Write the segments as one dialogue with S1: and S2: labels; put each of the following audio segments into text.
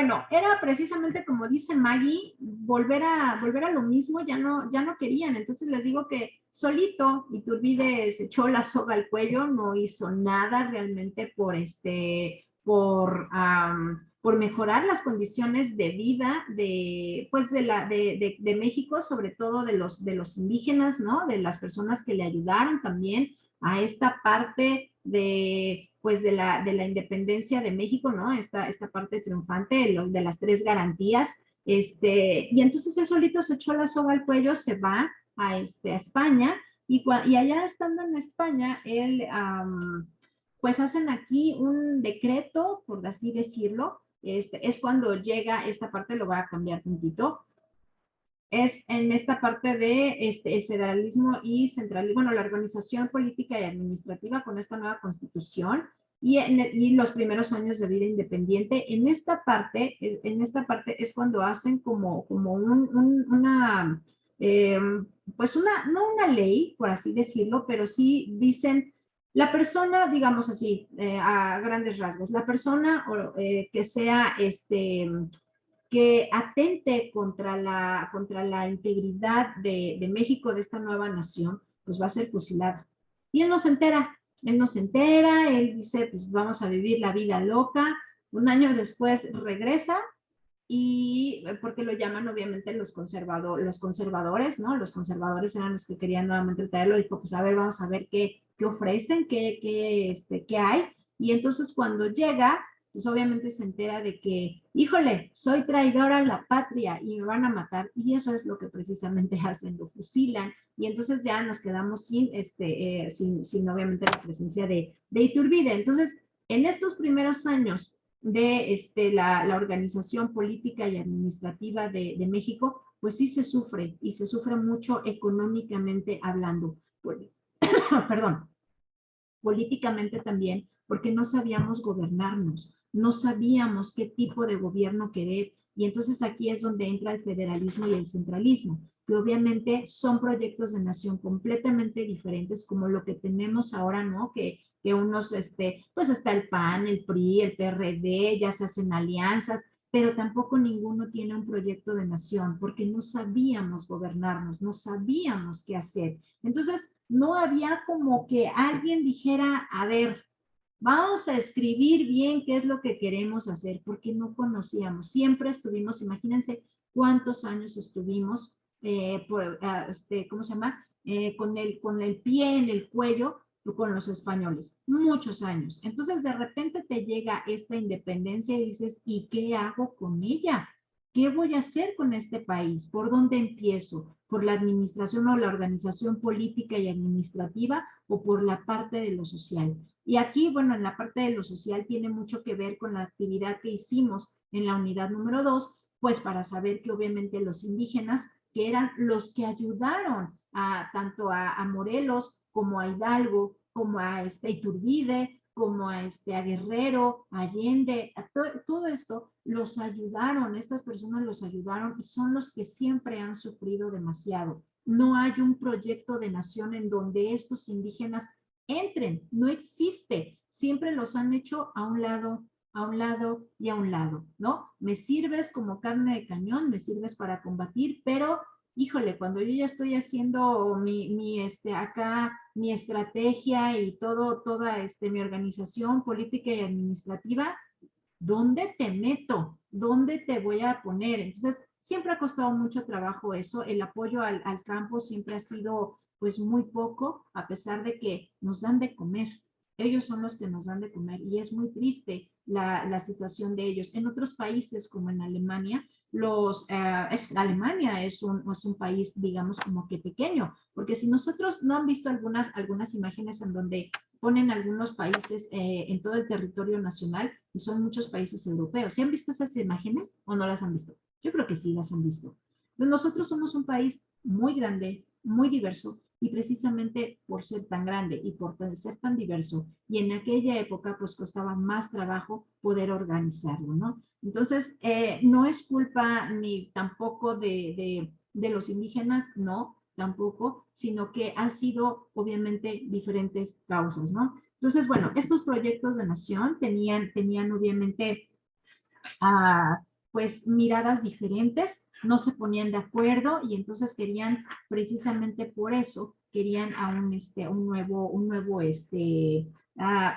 S1: Bueno, era precisamente como dice Maggie, volver a lo mismo, ya no querían. Entonces les digo que solito Iturbide se echó la soga al cuello, no hizo nada realmente por mejorar las condiciones de vida pues de México, sobre todo de los indígenas, ¿no? De las personas que le ayudaron también a esta parte pues de la independencia de México, ¿no? Esta parte triunfante de las tres garantías. Y entonces él solito se echó la soga al cuello, se va a España, y allá estando en España, él, pues hacen aquí un decreto, por así decirlo. Es cuando llega esta parte, lo voy a cambiar un poquito, es en esta parte de el federalismo y centralismo, bueno, la organización política y administrativa con esta nueva constitución y los primeros años de vida independiente. En esta parte es cuando hacen como una, eh, pues no una ley, por así decirlo, pero sí dicen la persona, digamos así, a grandes rasgos, la persona que sea que atente contra la integridad de México, de esta nueva nación, pues va a ser fusilada. Y él no se entera, él dice, pues vamos a vivir la vida loca. Un año después regresa y porque lo llaman obviamente los conservadores, ¿no? Los conservadores eran los que querían nuevamente traerlo, dijo, pues a ver, vamos a ver qué ofrecen, qué hay. Y entonces cuando llega, pues obviamente se entera de que, híjole, soy traidora a la patria y me van a matar. Y eso es lo que precisamente hacen, lo fusilan. Y entonces ya nos quedamos sin obviamente la presencia de Iturbide. Entonces, en estos primeros años de la organización política y administrativa de México, pues sí se sufre y se sufre mucho económicamente hablando. Perdón, políticamente también, porque no sabíamos gobernarnos, no sabíamos qué tipo de gobierno querer. Y entonces aquí es donde entra el federalismo y el centralismo, que obviamente son proyectos de nación completamente diferentes, como lo que tenemos ahora, ¿no? Que unos, pues está el PAN, el PRI, el PRD, ya se hacen alianzas, pero tampoco ninguno tiene un proyecto de nación, porque no sabíamos gobernarnos, no sabíamos qué hacer. Entonces, no había como que alguien dijera, a ver, vamos a escribir bien qué es lo que queremos hacer, porque no conocíamos. Siempre estuvimos, imagínense cuántos años estuvimos, ¿cómo se llama? Con el pie en el cuello con los españoles, muchos años. Entonces, de repente te llega esta independencia y dices, ¿y qué hago con ella? ¿Qué voy a hacer con este país? ¿Por dónde empiezo? ¿Por la administración o la organización política y administrativa o por la parte de lo social? Y aquí, bueno, en la parte de lo social tiene mucho que ver con la actividad que hicimos en la unidad número 2, pues para saber que obviamente los indígenas, que eran los que ayudaron tanto a Morelos como a Hidalgo, como a Iturbide, como a Guerrero, a Allende, todo esto los ayudaron, estas personas los ayudaron y son los que siempre han sufrido demasiado. No hay un proyecto de nación en donde estos indígenas entren, no existe. Siempre los han hecho a un lado y a un lado, ¿no? Me sirves como carne de cañón, me sirves para combatir, pero híjole, cuando yo ya estoy haciendo acá mi estrategia y toda mi organización política y administrativa, ¿dónde te meto? ¿Dónde te voy a poner? Entonces, siempre ha costado mucho trabajo eso. El apoyo al campo siempre ha sido pues muy poco, a pesar de que nos dan de comer. Ellos son los que nos dan de comer y es muy triste la situación de ellos. En otros países como en Alemania, Alemania es un país, digamos, como que pequeño, porque si nosotros no han visto algunas imágenes en donde ponen algunos países en todo el territorio nacional y son muchos países europeos. ¿Sí han visto esas imágenes o no las han visto? Yo creo que sí las han visto. Entonces, nosotros somos un país muy grande, muy diverso y precisamente por ser tan grande y por ser tan diverso y en aquella época pues costaba más trabajo poder organizarlo, ¿no? Entonces, no es culpa ni tampoco de los indígenas, no, tampoco, sino que han sido obviamente diferentes causas, ¿no? Entonces, bueno, estos proyectos de nación tenían obviamente pues miradas diferentes, no se ponían de acuerdo y entonces querían precisamente por eso, querían a un nuevo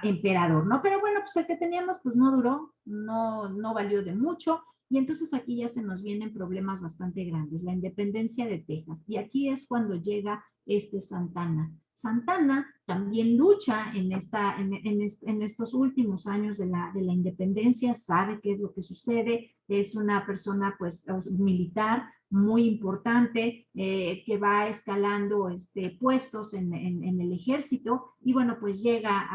S1: emperador, ¿no? Pero bueno, pues el que teníamos pues no duró, no valió de mucho y entonces aquí ya se nos vienen problemas bastante grandes, la independencia de Texas y aquí es cuando llega Santana. Santana también lucha en estos últimos años de la independencia, sabe qué es lo que sucede, es una persona pues militar muy importante que va escalando puestos en el ejército y bueno, pues llega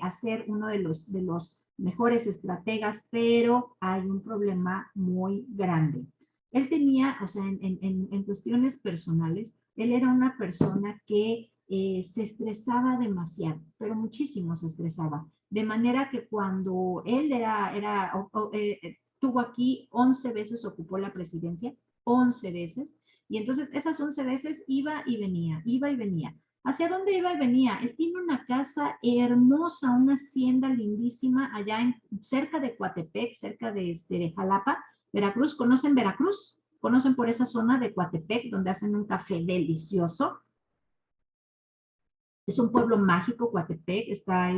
S1: a ser uno de los mejores estrategas, pero hay un problema muy grande. Él tenía, o sea, en cuestiones personales, él era una persona que se estresaba demasiado, pero muchísimo se estresaba. De manera que cuando él tuvo aquí 11 veces, ocupó la presidencia, 11 veces, y entonces esas 11 veces iba y venía, iba y venía. ¿Hacia dónde iba y venía? Él tiene una casa hermosa, una hacienda lindísima allá cerca de Coatepec, cerca de Jalapa, Veracruz. ¿Conocen Veracruz? ¿Conocen por esa zona de Coatepec donde hacen un café delicioso? Es un pueblo mágico, Coatepec, está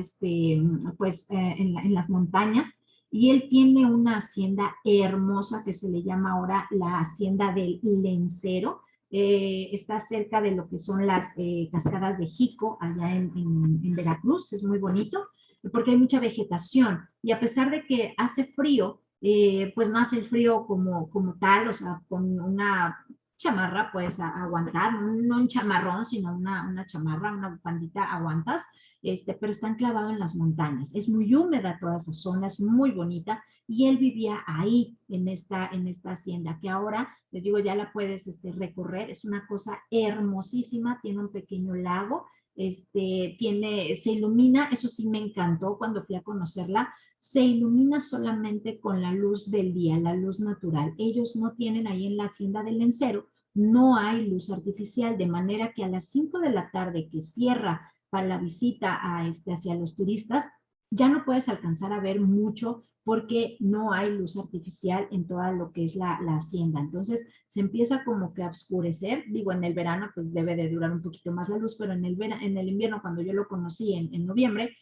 S1: pues, en las montañas, y él tiene una hacienda hermosa que se le llama ahora la Hacienda del Lencero. Está cerca de lo que son las cascadas de Jico, allá en Veracruz, es muy bonito, porque hay mucha vegetación, y a pesar de que hace frío, pues no hace el frío como tal, o sea, con una chamarra puedes aguantar, no un chamarrón, sino una chamarra, una bufandita, aguantas, pero está enclavado en las montañas. Es muy húmeda toda esa zona, es muy bonita, y él vivía ahí, en esta hacienda, que ahora, les digo, ya la puedes recorrer, es una cosa hermosísima, tiene un pequeño lago, se ilumina, eso sí me encantó cuando fui a conocerla, se ilumina solamente con la luz del día, la luz natural. Ellos no tienen ahí en la hacienda del Lencero, no hay luz artificial, de manera que a las 5 de la tarde que cierra para la visita hacia los turistas, ya no puedes alcanzar a ver mucho porque no hay luz artificial en toda lo que es la hacienda. Entonces se empieza como que a oscurecer. Digo, en el verano pues debe de durar un poquito más la luz, pero en el invierno, cuando yo lo conocí en noviembre,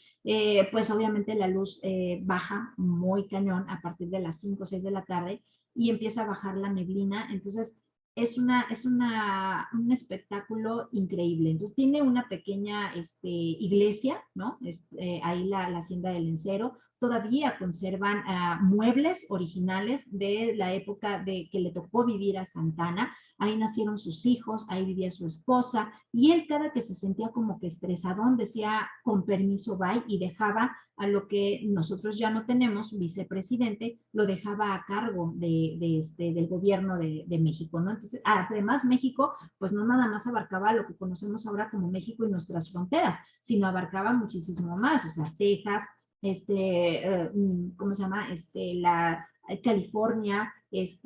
S1: pues obviamente la luz baja muy cañón a partir de las 5 o 6 de la tarde y empieza a bajar la neblina. Entonces un espectáculo increíble. Entonces tiene una pequeña iglesia, ¿no? Ahí la hacienda del Lencero. Todavía conservan muebles originales de la época de que le tocó vivir a Santana. Ahí nacieron sus hijos, ahí vivía su esposa, y él cada que se sentía como que estresadón decía con permiso bye y dejaba a lo que nosotros ya no tenemos, vicepresidente, lo dejaba a cargo del gobierno de México, ¿no? Entonces, además México, pues no nada más abarcaba lo que conocemos ahora como México y nuestras fronteras, sino abarcaba muchísimo más, o sea, Texas, ¿cómo se llama? California,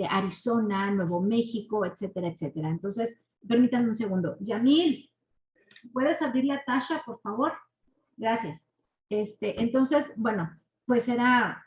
S1: Arizona, Nuevo México, etcétera, etcétera. Entonces, permítanme un segundo. Yamil, ¿puedes abrirle a Tasha, por favor? Gracias. Entonces, bueno, pues era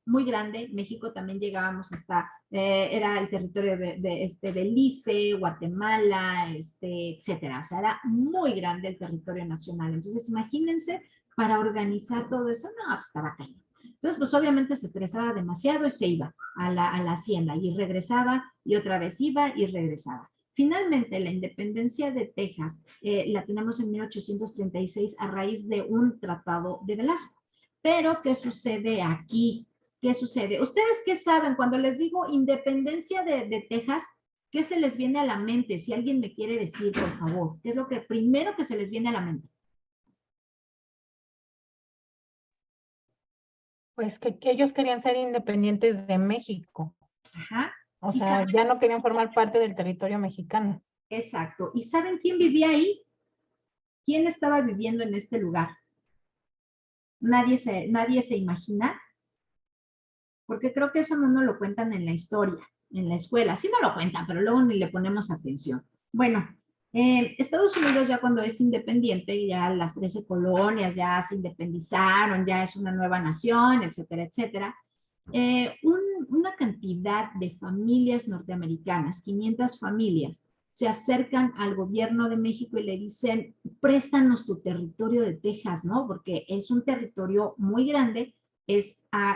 S1: muy grande. México también llegábamos hasta, era el territorio de Belice, Guatemala, etcétera. O sea, era muy grande el territorio nacional. Entonces, imagínense, para organizar todo eso, no, pues estaba cañón. Entonces, pues obviamente se estresaba demasiado y se iba a la hacienda y regresaba y otra vez iba y regresaba. Finalmente, la independencia de Texas la tenemos en 1836 a raíz de un tratado de Velasco. Pero, ¿qué sucede aquí? ¿Qué sucede? ¿Ustedes qué saben? Cuando les digo independencia de Texas, ¿qué se les viene a la mente? Si alguien me quiere decir, por favor, ¿qué es lo que primero que se les viene a la mente?
S2: Pues que ellos querían ser independientes de México.
S1: Ajá.
S2: O
S1: ¿Y
S2: sea, ya no querían formar parte del territorio mexicano.
S1: exacto. ¿Y saben quién vivía ahí? ¿Quién estaba viviendo en este lugar? Nadie se imagina, porque creo que eso no nos lo cuentan en la historia, en la escuela. Sí nos lo cuentan, pero luego ni le ponemos atención. Bueno, Estados Unidos ya cuando es independiente, ya las 13 colonias ya se independizaron, ya es una nueva nación, etcétera, etcétera. una cantidad de familias norteamericanas, 500 familias, se acercan al gobierno de México y le dicen, préstanos tu territorio de Texas, ¿no? Porque es un territorio muy grande,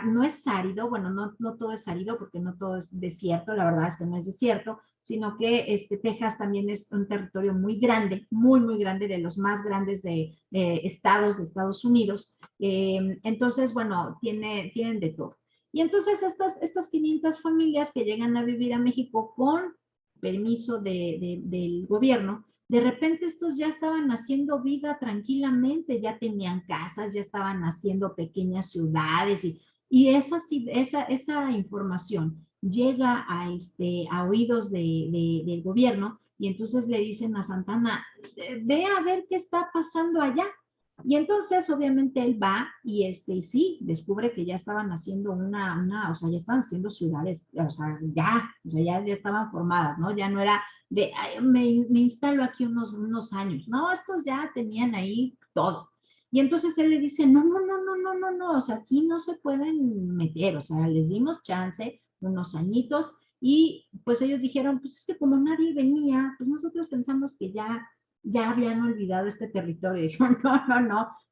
S1: no es árido, bueno, no todo es árido porque no todo es desierto, la verdad es que no es desierto, sino que Texas también es un territorio muy grande, muy grande, de los más grandes estados de Estados Unidos. Entonces, bueno, tienen de todo. Y entonces estas 500 familias que llegan a vivir a México con permiso del gobierno, de repente estos ya estaban haciendo vida tranquilamente, ya tenían casas, ya estaban haciendo pequeñas ciudades y esa información llega a oídos del gobierno y entonces le dicen a Santana, ve a ver qué está pasando allá. Y entonces, obviamente, él va y sí, descubre que ya estaban haciendo o sea, ya estaban haciendo ciudades, o sea, ya estaban formadas, ¿no? Ya no era de, ay, me instalo aquí unos años. No, estos ya tenían ahí todo. Y entonces él le dice, no, o sea, aquí no se pueden meter, o sea, les dimos chance, unos añitos, y pues ellos dijeron, pues es que como nadie venía, pues nosotros pensamos que ya habían olvidado este territorio. Y dijo,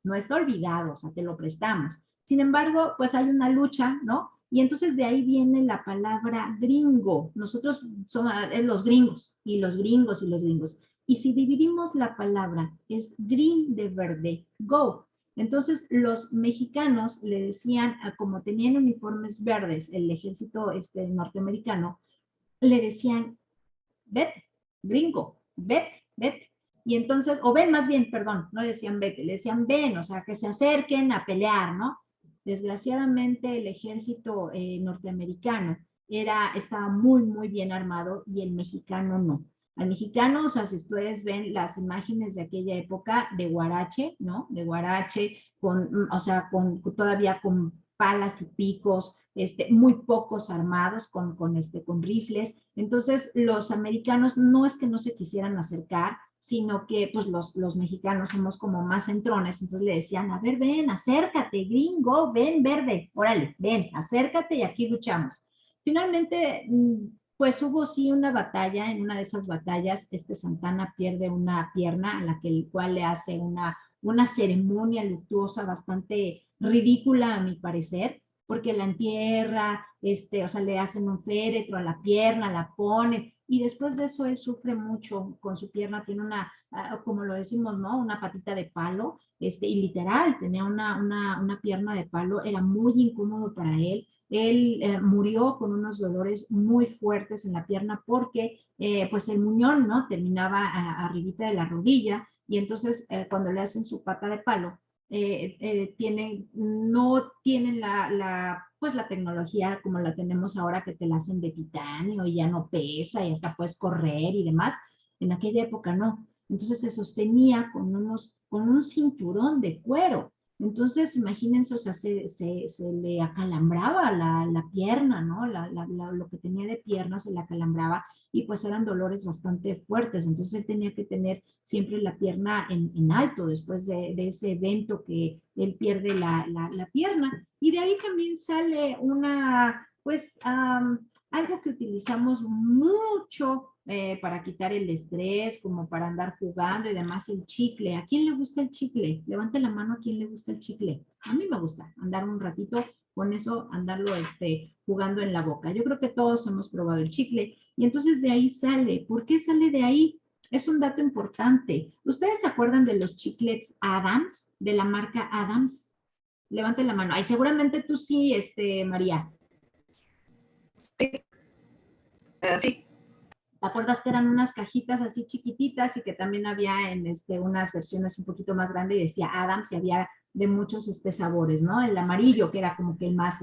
S1: no está olvidado, o sea, te lo prestamos. Sin embargo, pues hay una lucha, ¿no? Y entonces de ahí viene la palabra gringo. Nosotros somos los gringos, y los gringos, y los gringos. Y si dividimos la palabra, es green de verde, go. Entonces los mexicanos le decían, como tenían uniformes verdes, el ejército norteamericano, le decían, vete, gringo, vete. Y entonces, o ven más bien, perdón, no le decían vete, le decían ven, o sea, que se acerquen a pelear, ¿no? Desgraciadamente el ejército norteamericano estaba muy bien armado y el mexicano no. Al mexicano, o sea, si ustedes ven las imágenes de aquella época de Huarache, ¿no? De Huarache, o sea, todavía con palas y picos, muy pocos armados con rifles. Entonces, los americanos no es que no se quisieran acercar, sino que pues los mexicanos somos como más centrones, entonces le decían, a ver, ven, acércate, gringo, ven, verde, órale, ven, acércate y aquí luchamos. Finalmente, pues hubo sí una batalla, en una de esas batallas, Santana pierde una pierna a el cual le hace una ceremonia luctuosa bastante ridícula a mi parecer, porque la entierra, o sea, le hacen un féretro a la pierna, la pone, y después de eso él sufre mucho con su pierna, tiene como lo decimos, ¿no? Una patita de palo, y literal, tenía una pierna de palo, era muy incómodo para él. Él murió con unos dolores muy fuertes en la pierna porque, pues, el muñón, ¿no? Terminaba arribita de la rodilla, y entonces cuando le hacen su pata de palo, no tienen pues la tecnología como la tenemos ahora, que te la hacen de titanio y ya no pesa y hasta puedes correr y demás. En aquella época no. Entonces se sostenía con un cinturón de cuero. Entonces, imagínense, o sea, se le acalambraba la pierna, ¿no? Lo que tenía de pierna se le acalambraba y pues eran dolores bastante fuertes. Entonces él tenía que tener siempre la pierna en alto después de ese evento que él pierde la pierna. Y de ahí también sale pues, algo que utilizamos mucho para quitar el estrés, como para andar jugando y demás, el chicle. ¿A quién le gusta el chicle? Levante la mano a quién le gusta el chicle. A mí me gusta andar un ratito con eso, andarlo jugando en la boca. Yo creo que todos hemos probado el chicle. Y entonces de ahí sale. ¿Por qué sale de ahí? Es un dato importante. ¿Ustedes se acuerdan de los chiclets Adams, de la marca Adams? Levanten la mano. Ay, seguramente tú sí, María.
S3: Sí. Sí.
S1: ¿Te acuerdas que eran unas cajitas así chiquititas y que también había en unas versiones un poquito más grandes y decía Adams y había de muchos sabores, ¿no? El amarillo, que era como que el más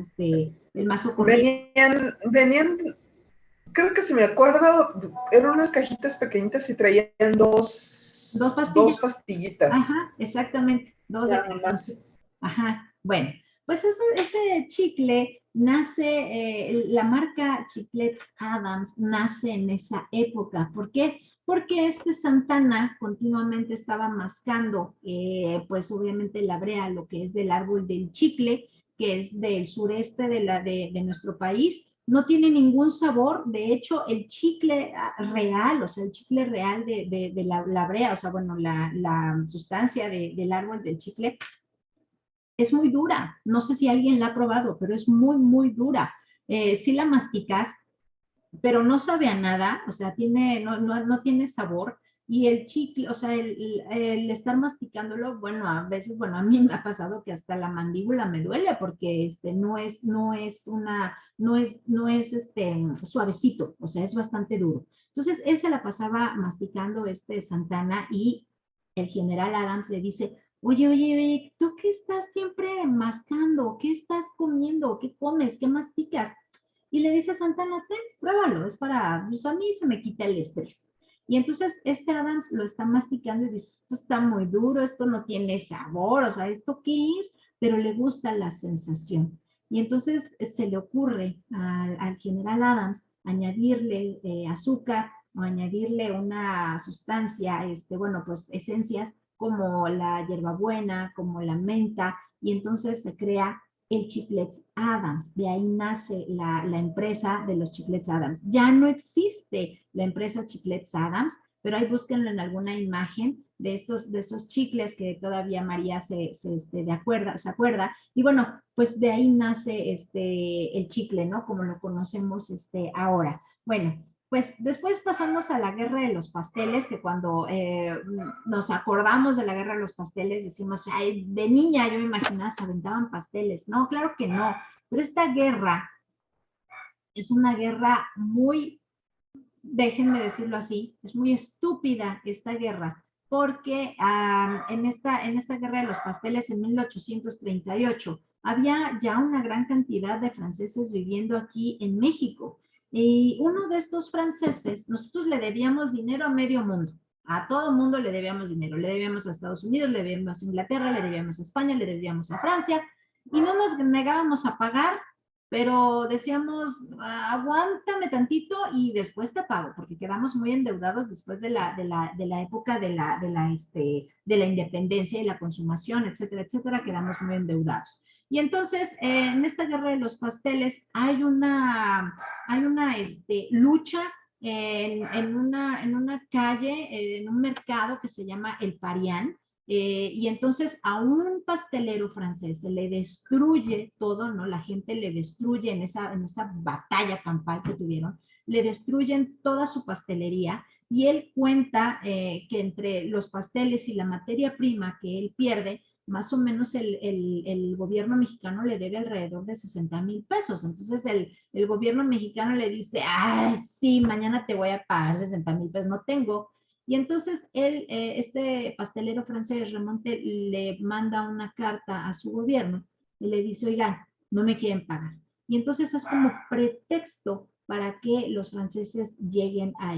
S3: ocurrido. Venían, creo que si me acuerdo, eran unas cajitas pequeñitas y traían dos pastillitas.
S1: Ajá, exactamente.
S3: Nada más.
S1: Ajá, bueno, pues ese chicle nace, la marca Chiclets Adams nace en esa época. ¿Por qué? Porque Santana continuamente estaba mascando, pues obviamente la brea, lo que es del árbol del chicle, que es del sureste de nuestro país, no tiene ningún sabor. De hecho, el chicle real, o sea, el chicle real de la brea, o sea, bueno, la sustancia del árbol del chicle, es muy dura. No sé si alguien la ha probado, pero es muy, muy dura. Si la masticas, pero no sabe a nada, o sea, no tiene sabor. Y el chicle, o sea, el estar masticándolo, bueno, a veces, bueno, a mí me ha pasado que hasta la mandíbula me duele porque no es suavecito, o sea, es bastante duro. Entonces, él se la pasaba masticando Santana y el general Adams le dice, oye, oye, oye, ¿tú qué estás siempre mascando? ¿Qué estás comiendo? ¿Qué comes? ¿Qué masticas? Y le dice a Santana, ten, pruébalo, es para, pues a mí se me quita el estrés. Y entonces Adams lo está masticando y dice, esto está muy duro, esto no tiene sabor, o sea, ¿esto qué es? Pero le gusta la sensación. Y entonces se le ocurre al general Adams añadirle azúcar o añadirle una sustancia, bueno, pues esencias como la hierbabuena, como la menta, y entonces se crea el Chiclets Adams. De ahí nace la empresa de los Chiclets Adams. Ya no existe la empresa Chiclets Adams, pero ahí búsquenlo en alguna imagen de esos chicles que todavía María se acuerda. Y bueno, pues de ahí nace el chicle, ¿no? Como lo conocemos ahora. Bueno, pues después pasamos a la guerra de los pasteles, que cuando nos acordamos de la guerra de los pasteles decimos, ay, de niña yo me imaginaba se aventaban pasteles. No, claro que no, pero esta guerra es una guerra muy, déjenme decirlo así, es muy estúpida esta guerra, porque en esta guerra de los pasteles en 1838 había ya una gran cantidad de franceses viviendo aquí en México. Y uno de estos franceses, nosotros le debíamos dinero a medio mundo. A todo mundo le debíamos dinero. Le debíamos a Estados Unidos, le debíamos a Inglaterra, le debíamos a España, le debíamos a Francia. Y no nos negábamos a pagar, pero decíamos, aguántame tantito y después te pago, porque quedamos muy endeudados después de la época de la independencia y la consumación, etcétera, etcétera, quedamos muy endeudados. Y entonces, en esta guerra de los pasteles hay una lucha en una calle, en un mercado que se llama El Parián, y entonces a un pastelero francés se le destruye todo, ¿no? La gente le destruye en esa batalla campal que tuvieron, le destruyen toda su pastelería y él cuenta que entre los pasteles y la materia prima que él pierde, más o menos el gobierno mexicano le debe alrededor de 60,000 pesos. Entonces el gobierno mexicano le dice, ay, sí, mañana te voy a pagar 60,000 pesos, no tengo. Y entonces él, este pastelero francés, Remonte, le manda una carta a su gobierno y le dice, oigan, no me quieren pagar. Y entonces es como pretexto para que los franceses lleguen a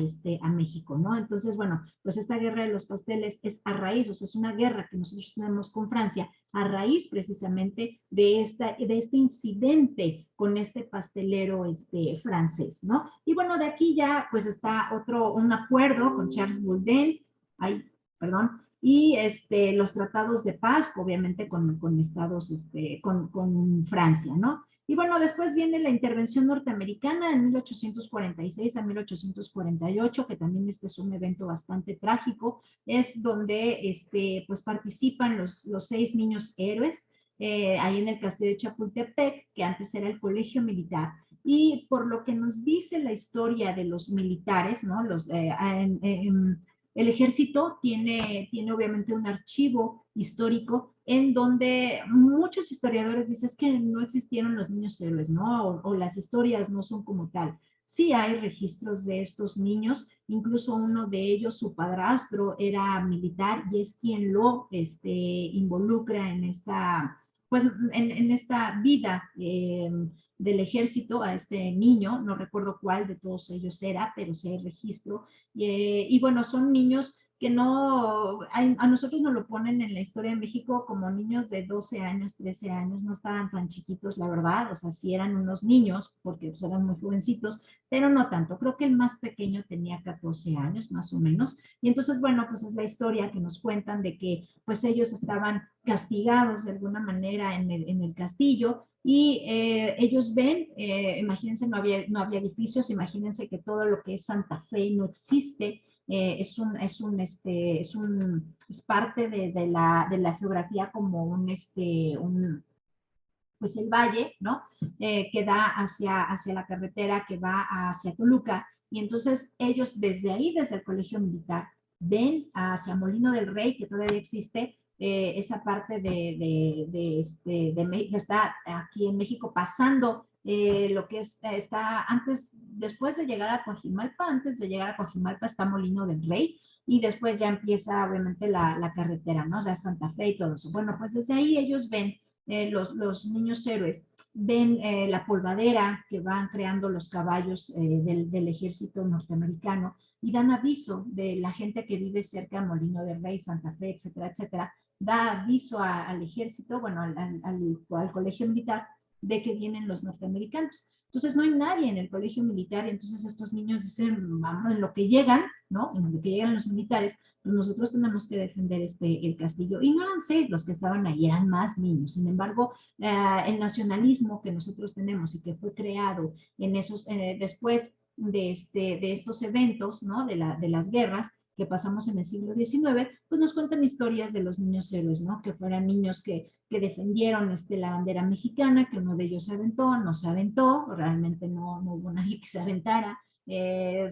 S1: México, ¿no? Entonces, bueno, pues esta guerra de los pasteles es a raíz, o sea, es una guerra que nosotros tenemos con Francia a raíz precisamente de este incidente con este pastelero francés, ¿no? Y bueno, de aquí ya pues está un acuerdo con Charles Boulden, ay, perdón, y los tratados de paz, obviamente con estados, con Francia, ¿no? Y bueno, después viene la intervención norteamericana en 1846 a 1848, que también este es un evento bastante trágico, es donde pues participan los 6 niños héroes, ahí en el castillo de Chapultepec, que antes era el colegio militar. Y por lo que nos dice la historia de los militares, ¿no? El ejército tiene obviamente un archivo histórico en donde muchos historiadores dicen que no existieron los niños héroes, ¿no? O las historias no son como tal. Sí hay registros de estos niños, incluso uno de ellos, su padrastro, era militar y es quien lo involucra en pues, en esta vida del ejército a este niño, no recuerdo cuál de todos ellos era, pero sí hay registro. Y bueno, son niños que no, a nosotros nos lo ponen en la historia de México como niños de 12 años, 13 años, no estaban tan chiquitos, la verdad, o sea, sí eran unos niños, porque pues, eran muy jovencitos, pero no tanto, creo que el más pequeño tenía 14 años, más o menos, y entonces, bueno, pues es la historia que nos cuentan de que, pues ellos estaban castigados de alguna manera en el castillo, Y ellos ven, imagínense, no había edificios, imagínense que todo lo que es Santa Fe no existe, es parte de la geografía como pues el valle, ¿no? Que da hacia la carretera que va hacia Toluca. Y entonces ellos desde ahí, desde el colegio militar, ven hacia Molino del Rey, que todavía existe, esa parte de está aquí en México pasando lo que está antes, después de llegar a Coajimalpa, antes de llegar a Coajimalpa está Molino del Rey, y después ya empieza obviamente la carretera, ¿no? O sea, Santa Fe y todo eso. Bueno, pues desde ahí ellos ven los niños héroes, ven la polvadera que van creando los caballos del ejército norteamericano y dan aviso de la gente que vive cerca de Molino del Rey, Santa Fe, etcétera, etcétera, da aviso al ejército, bueno, al colegio militar, de que vienen los norteamericanos. Entonces no hay nadie en el colegio militar y entonces estos niños dicen, vamos, en lo que llegan, ¿no? En lo que llegan los militares, pues nosotros tenemos que defender el castillo. Y no eran 6 los que estaban ahí, eran más niños. Sin embargo, el nacionalismo que nosotros tenemos y que fue creado en esos, después de estos eventos, ¿no? De las guerras que pasamos en el siglo XIX, pues nos cuentan historias de los niños héroes, ¿no? Que fueran niños que defendieron la bandera mexicana, que uno de ellos se aventó, no se aventó, realmente no hubo nadie que se aventara,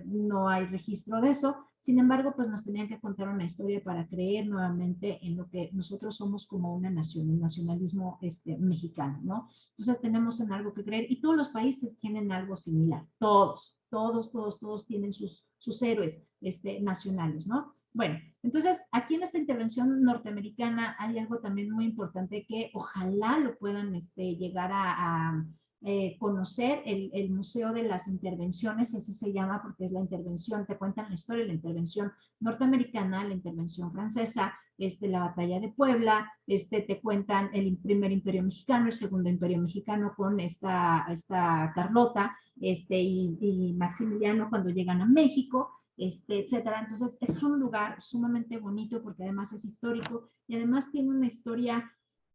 S1: no hay registro de eso. Sin embargo, pues nos tenían que contar una historia para creer nuevamente en lo que nosotros somos como una nación, el nacionalismo mexicano, ¿no? Entonces tenemos en algo que creer y todos los países tienen algo similar, todos tienen sus héroes nacionales, ¿no? Bueno, entonces aquí en esta intervención norteamericana hay algo también muy importante que ojalá lo puedan llegar a conocer el Museo de las Intervenciones, así se llama porque es la intervención, te cuentan la historia de la intervención norteamericana, la intervención francesa, la batalla de Puebla, te cuentan el primer imperio mexicano, el segundo imperio mexicano con esta Carlota y Maximiliano cuando llegan a México, etcétera. Entonces es un lugar sumamente bonito porque además es histórico y además tiene una historia,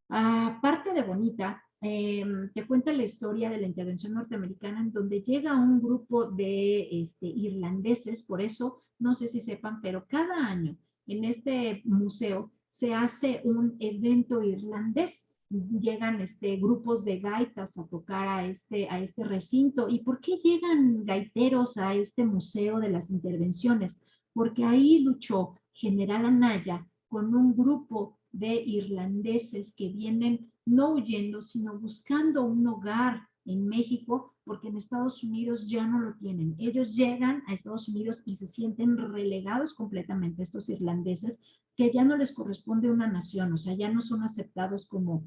S1: aparte de bonita, te cuenta la historia de la intervención norteamericana en donde llega un grupo de irlandeses, por eso no sé si sepan, pero cada año en este museo se hace un evento irlandés. Llegan grupos de gaitas a tocar a este recinto. ¿Y por qué llegan gaiteros a este museo de las intervenciones? Porque ahí luchó General Anaya con un grupo de irlandeses que vienen no huyendo, sino buscando un hogar en México, porque en Estados Unidos ya no lo tienen. Ellos llegan a Estados Unidos y se sienten relegados completamente, estos irlandeses, que ya no les corresponde una nación, o sea, ya no son aceptados como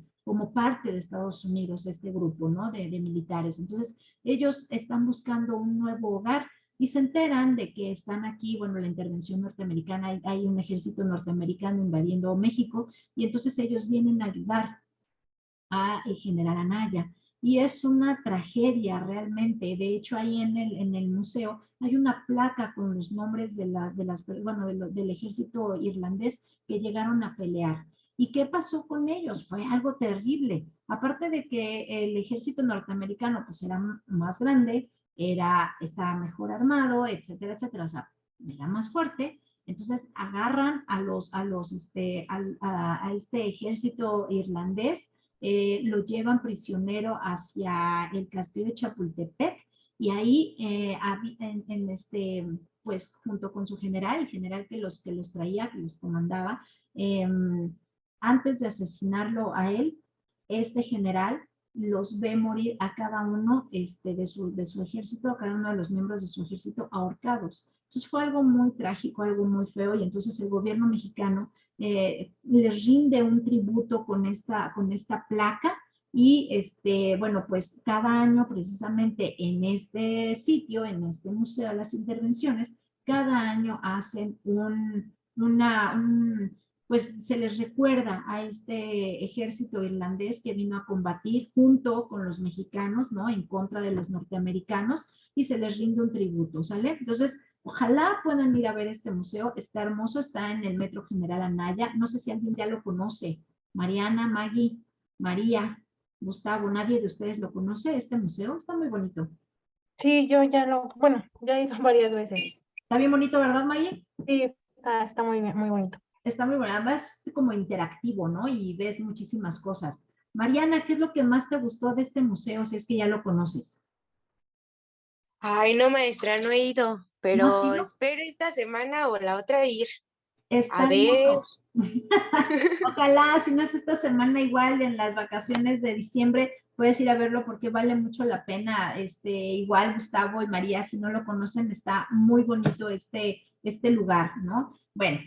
S1: parte de Estados Unidos, este grupo, ¿no? De militares. Entonces, ellos están buscando un nuevo hogar y se enteran de que están aquí, bueno, la intervención norteamericana, hay un ejército norteamericano invadiendo México y entonces ellos vienen a ayudar a General Anaya. Y es una tragedia realmente. De hecho, ahí en el museo hay una placa con los nombres bueno, del ejército irlandés que llegaron a pelear. ¿Y qué pasó con ellos? Fue algo terrible. Aparte de que el ejército norteamericano pues era más grande, estaba mejor armado, etcétera, etcétera. O sea, era más fuerte. Entonces agarran a este ejército irlandés, lo llevan prisionero hacia el castillo de Chapultepec y ahí pues junto con su general, el general que los traía, que los comandaba, eh, antes de asesinarlo a él, este general los ve morir a cada uno de su ejército, a cada uno de los miembros de su ejército ahorcados. Entonces fue algo muy trágico, algo muy feo, y entonces el gobierno mexicano les rinde un tributo con esta placa y bueno, pues cada año precisamente en este sitio, en este Museo de las Intervenciones, cada año hacen pues se les recuerda a este ejército irlandés que vino a combatir junto con los mexicanos, ¿no? En contra de los norteamericanos y se les rinde un tributo, ¿sale? Entonces, ojalá puedan ir a ver este museo, está hermoso, está en el Metro General Anaya, no sé si alguien ya lo conoce, Mariana, Maggie, María. Gustavo, ¿nadie de ustedes lo conoce? Este museo está muy bonito.
S2: Sí, yo ya bueno, ya he ido varias veces.
S1: Está bien bonito, ¿verdad, Maye?
S2: Sí, está muy bien, muy bonito.
S1: Está muy bueno, además es como interactivo, ¿no? Y ves muchísimas cosas. Mariana, ¿qué es lo que más te gustó de este museo, si es que ya lo conoces?
S4: Ay, no, maestra, no he ido,
S1: ¿No has
S4: pero
S1: ido?
S4: espero esta semana o la otra ir.
S1: Está
S4: A ver.
S1: hermoso. Ojalá, si no es esta semana, igual en las vacaciones de diciembre, puedes ir a verlo porque vale mucho la pena. Igual Gustavo y María, si no lo conocen, está muy bonito este lugar, ¿no? Bueno,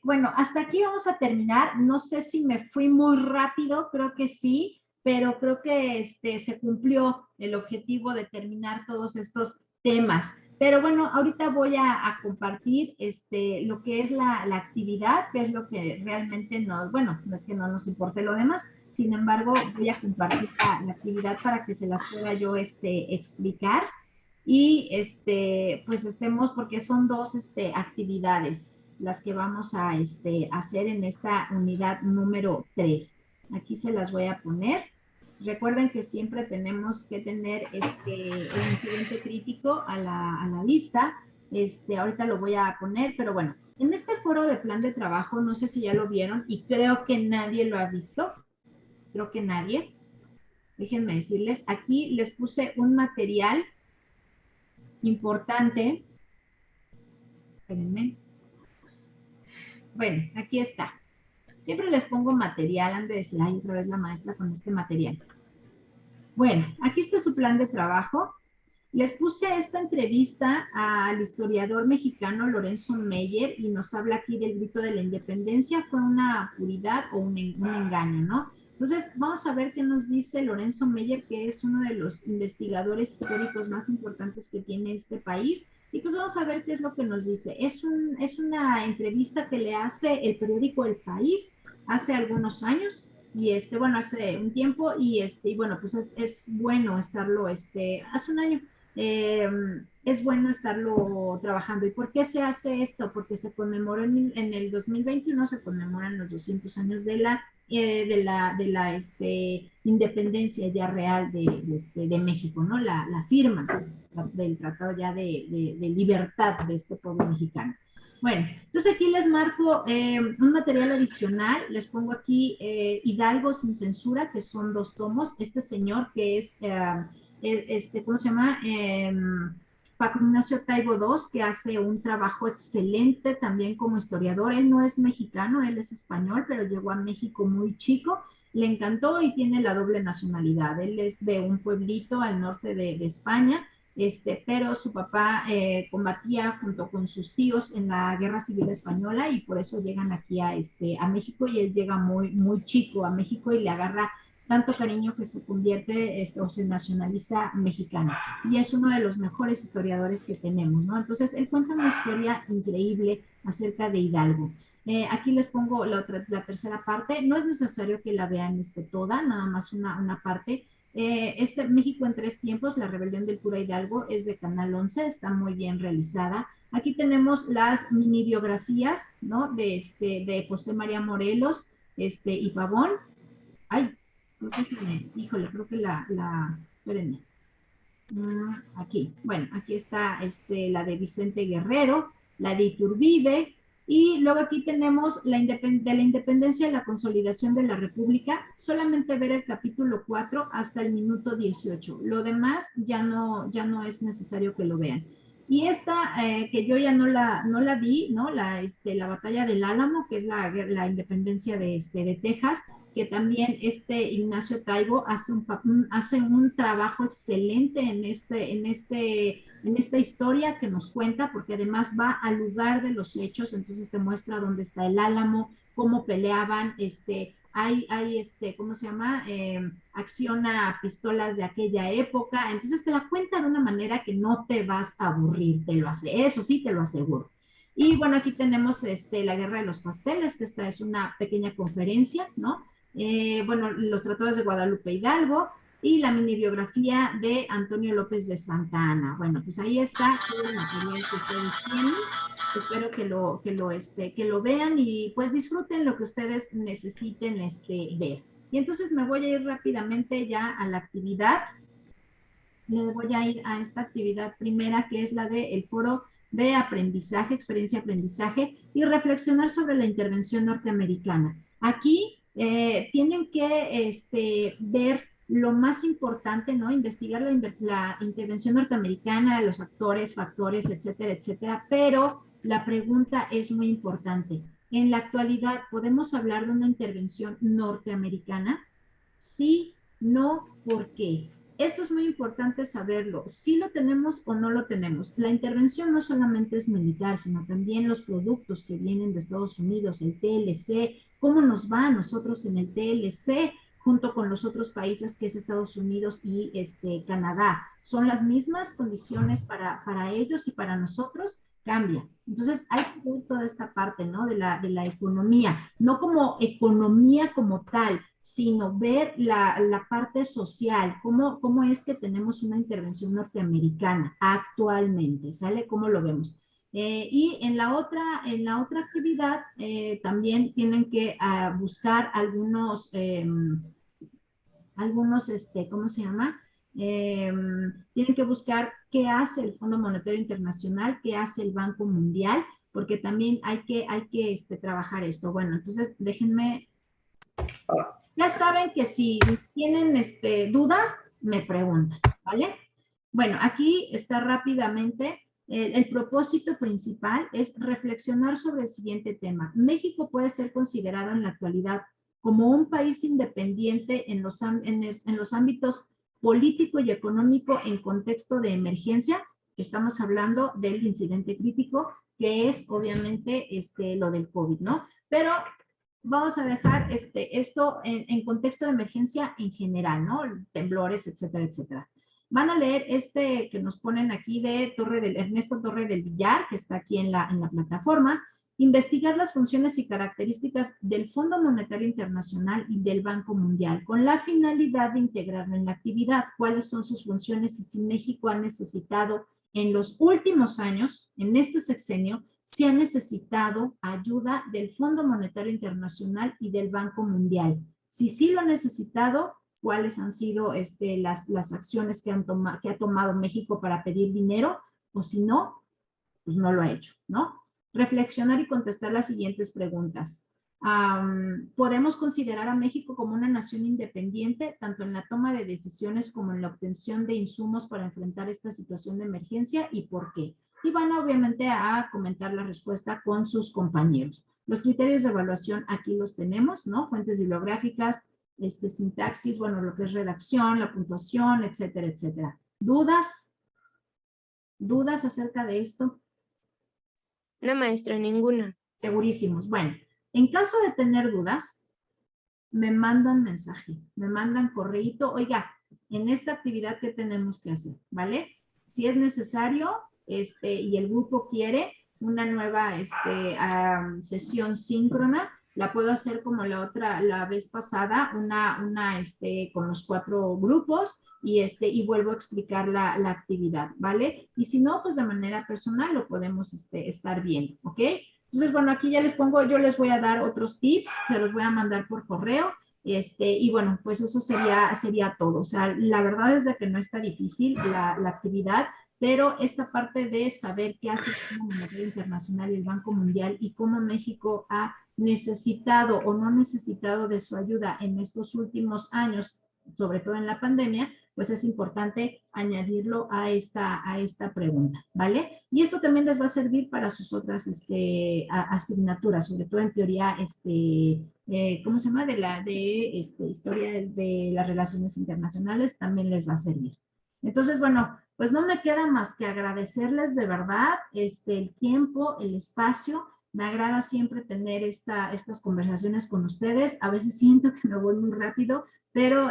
S1: bueno, hasta aquí vamos a terminar. No sé si me fui muy rápido, creo que sí, pero creo que se cumplió el objetivo de terminar todos estos temas. Pero bueno, ahorita voy a compartir lo que es la actividad, que es lo que realmente nos, bueno, no es que no nos importe lo demás, sin embargo, voy a compartir la actividad para que se las pueda yo explicar y pues estemos, porque son dos actividades las que vamos a hacer en esta unidad número 3. Aquí se las voy a poner. Recuerden que siempre tenemos que tener el incidente crítico a la lista. Ahorita lo voy a poner, pero bueno, en este foro de plan de trabajo, no sé si ya lo vieron y creo que nadie lo ha visto. Creo que nadie. Déjenme decirles, aquí les puse un material importante. Espérenme. Bueno, aquí está. Siempre les pongo material, han de decir, ay, otra vez la maestra con este material. Bueno, aquí está su plan de trabajo. Les puse esta entrevista al historiador mexicano Lorenzo Meyer y nos habla aquí del grito de la independencia. ¿Fue una puridad o un engaño, no? Entonces, vamos a ver qué nos dice Lorenzo Meyer, que es uno de los investigadores históricos más importantes que tiene este país. Y pues vamos a ver qué es lo que nos dice. Es una entrevista que le hace el periódico El País hace algunos años y bueno, hace un tiempo y bueno, pues es bueno estarlo, hace un año, es bueno estarlo trabajando. ¿Y por qué se hace esto? Porque se conmemoró en el 2021, se conmemoran los 200 años de la independencia ya real de México, ¿no? La firma del Tratado ya de libertad de este pueblo mexicano. Bueno, entonces aquí les marco un material adicional, les pongo aquí Hidalgo sin censura, que son 2 tomos. Este señor que es, ¿cómo se llama? Paco Ignacio Taibo II, que hace un trabajo excelente también como historiador. Él no es mexicano, él es español, pero llegó a México muy chico. Le encantó y tiene la doble nacionalidad. Él es de un pueblito al norte de España, pero su papá combatía junto con sus tíos en la Guerra Civil Española y por eso llegan aquí a México y él llega muy, muy chico a México y le agarra tanto cariño que se convierte o se nacionaliza mexicano. Y es uno de los mejores historiadores que tenemos, ¿no? Entonces, él cuenta una historia increíble acerca de Hidalgo. Aquí les pongo la tercera parte. No es necesario que la vean toda, nada más una parte. México en 3 tiempos, la rebelión del cura Hidalgo, es de Canal 11, está muy bien realizada. Aquí tenemos las mini biografías, ¿no? De José María Morelos y Pavón. Ay, creo que híjole, creo que espérenme. Aquí, bueno, aquí está la de Vicente Guerrero, la de Iturbide, y luego aquí tenemos de la independencia y la consolidación de la República, solamente ver el capítulo 4 hasta el minuto 18. Lo demás ya no es necesario que lo vean. Y esta, que yo ya no la vi, ¿no? La batalla del Álamo, que es la independencia de Texas, que también Ignacio Taibo hace un trabajo excelente en esta historia que nos cuenta, porque además va al lugar de los hechos, entonces te muestra dónde está el Álamo, cómo peleaban, hay ¿cómo se llama? Acción a pistolas de aquella época, entonces te la cuenta de una manera que no te vas a aburrir, eso sí te lo aseguro. Y bueno, aquí tenemos la Guerra de los Pasteles, que esta es una pequeña conferencia, ¿no? Bueno, los tratados de Guadalupe Hidalgo y la mini biografía de Antonio López de Santa Ana. Bueno, pues ahí está todo el material que ustedes tienen. Espero que lo vean y pues disfruten lo que ustedes necesiten ver. Y entonces me voy a ir rápidamente ya a la actividad. Le voy a ir a esta actividad primera, que es la del foro de aprendizaje, experiencia aprendizaje, y reflexionar sobre la intervención norteamericana. Aquí tienen que ver lo más importante, ¿no? Investigar la intervención norteamericana, los actores, factores, etcétera, etcétera, pero la pregunta es muy importante. En la actualidad, ¿podemos hablar de una intervención norteamericana? Sí, no, ¿por qué? Esto es muy importante saberlo. Si lo tenemos o no lo tenemos. La intervención no solamente es militar, sino también los productos que vienen de Estados Unidos, el TLC, cómo nos va a nosotros en el TLC junto con los otros países que es Estados Unidos y Canadá. ¿Son las mismas condiciones para ellos y para nosotros? Cambia. Entonces hay que ver toda esta parte, ¿no? De la economía, no como economía como tal, sino ver la parte social, cómo es que tenemos una intervención norteamericana actualmente, ¿sale? ¿Cómo lo vemos? Y en la otra actividad también tienen que buscar algunos, ¿cómo se llama? Tienen que buscar qué hace el Fondo Monetario Internacional, qué hace el Banco Mundial, porque también hay que trabajar esto. Bueno, entonces déjenme, ya saben que si tienen dudas, me preguntan, ¿vale? Bueno, aquí está rápidamente. El propósito principal es reflexionar sobre el siguiente tema. México puede ser considerado en la actualidad como un país independiente en los ámbitos político y económico en contexto de emergencia. Estamos hablando del incidente crítico, que es obviamente lo del COVID, ¿no? Pero vamos a dejar esto en contexto de emergencia en general, ¿no? Temblores, etcétera, etcétera. Van a leer que nos ponen aquí de Ernesto Torre del Villar, que está aquí en la plataforma. Investigar las funciones y características del Fondo Monetario Internacional y del Banco Mundial, con la finalidad de integrarlo en la actividad. ¿Cuáles son sus funciones y si México ha necesitado en los últimos años, en este sexenio, se ha necesitado ayuda del Fondo Monetario Internacional y del Banco Mundial? Si sí lo ha necesitado, ¿cuáles han sido las acciones que ha tomado México para pedir dinero? O si no, pues no lo ha hecho, ¿no? Reflexionar y contestar las siguientes preguntas. ¿Podemos considerar a México como una nación independiente, tanto en la toma de decisiones como en la obtención de insumos para enfrentar esta situación de emergencia y por qué? Y van obviamente a comentar la respuesta con sus compañeros. Los criterios de evaluación aquí los tenemos, ¿no? Fuentes bibliográficas, sintaxis, bueno, lo que es redacción, la puntuación, etcétera, etcétera. ¿Dudas? ¿Dudas acerca de esto?
S4: No, maestra, ninguna.
S1: Segurísimos. Bueno, en caso de tener dudas, me mandan mensaje, me mandan correíto. Oiga, en esta actividad, ¿qué tenemos que hacer? ¿Vale? Si es necesario, y el grupo quiere una nueva sesión síncrona, la puedo hacer como la vez pasada, con los 4 grupos y vuelvo a explicar la actividad, ¿vale? Y si no, pues de manera personal lo podemos estar viendo, ¿ok? Entonces, bueno, aquí ya les pongo, yo les voy a dar otros tips, se los voy a mandar por correo, y bueno, pues eso sería todo. O sea, la verdad es de que no está difícil la actividad, pero esta parte de saber qué hace el Fondo Monetario Internacional y el Banco Mundial y cómo México ha necesitado o no necesitado de su ayuda en estos últimos años, sobre todo en la pandemia, pues es importante añadirlo a esta pregunta, ¿vale? Y esto también les va a servir para sus otras asignaturas, sobre todo en teoría, ¿cómo se llama? De historia de las relaciones internacionales, también les va a servir. Entonces, bueno, pues no me queda más que agradecerles de verdad el tiempo, el espacio. Me agrada siempre tener estas conversaciones con ustedes. A veces siento que me voy muy rápido, pero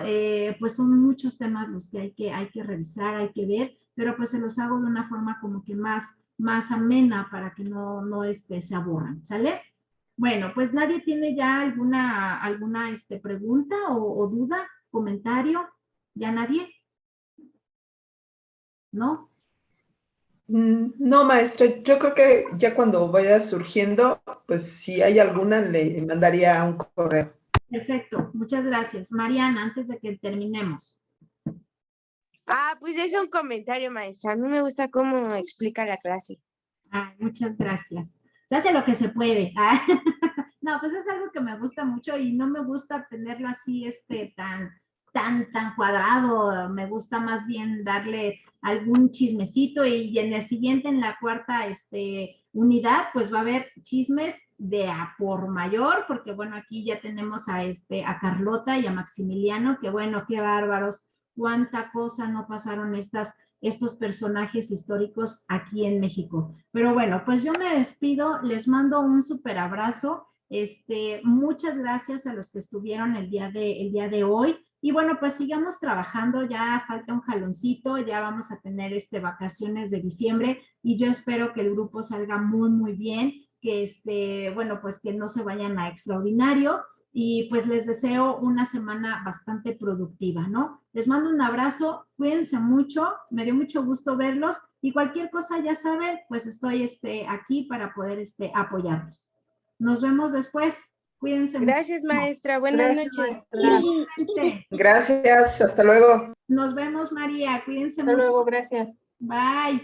S1: pues son muchos temas los que hay que revisar, hay que ver, pero pues se los hago de una forma como que más amena para que no se aburran, ¿sale? Bueno, pues nadie tiene ya alguna pregunta o duda, comentario, ¿ya nadie? ¿No?
S3: No, maestra, yo creo que ya cuando vaya surgiendo, pues si hay alguna, le mandaría un correo.
S1: Perfecto, muchas gracias. Mariana, antes de que terminemos.
S4: Pues es un comentario, maestra. A mí me gusta cómo explica la clase.
S1: Muchas gracias. Se hace lo que se puede. No, pues es algo que me gusta mucho y no me gusta tenerlo así, tan cuadrado. Me gusta más bien darle algún chismecito y en el siguiente, en la cuarta, unidad, pues va a haber chismes de a por mayor, porque bueno, aquí ya tenemos a Carlota y a Maximiliano, que bueno, qué bárbaros, cuánta cosa no pasaron estos personajes históricos aquí en México. Pero bueno, pues yo me despido, les mando un súper abrazo. Muchas gracias a los que estuvieron el día de hoy. Y bueno, pues sigamos trabajando, ya falta un jaloncito, ya vamos a tener vacaciones de diciembre y yo espero que el grupo salga muy, muy bien, que bueno, pues que no se vayan a extraordinario y pues les deseo una semana bastante productiva, ¿no? Les mando un abrazo, cuídense mucho, me dio mucho gusto verlos y cualquier cosa ya saben, pues estoy aquí para poder apoyarlos. Nos vemos después, cuídense mucho.
S4: Gracias, maestra. Buenas noches.
S3: Gracias, hasta luego.
S1: Nos vemos, María, cuídense
S2: Hasta
S1: mucho.
S2: luego, gracias.
S1: Bye.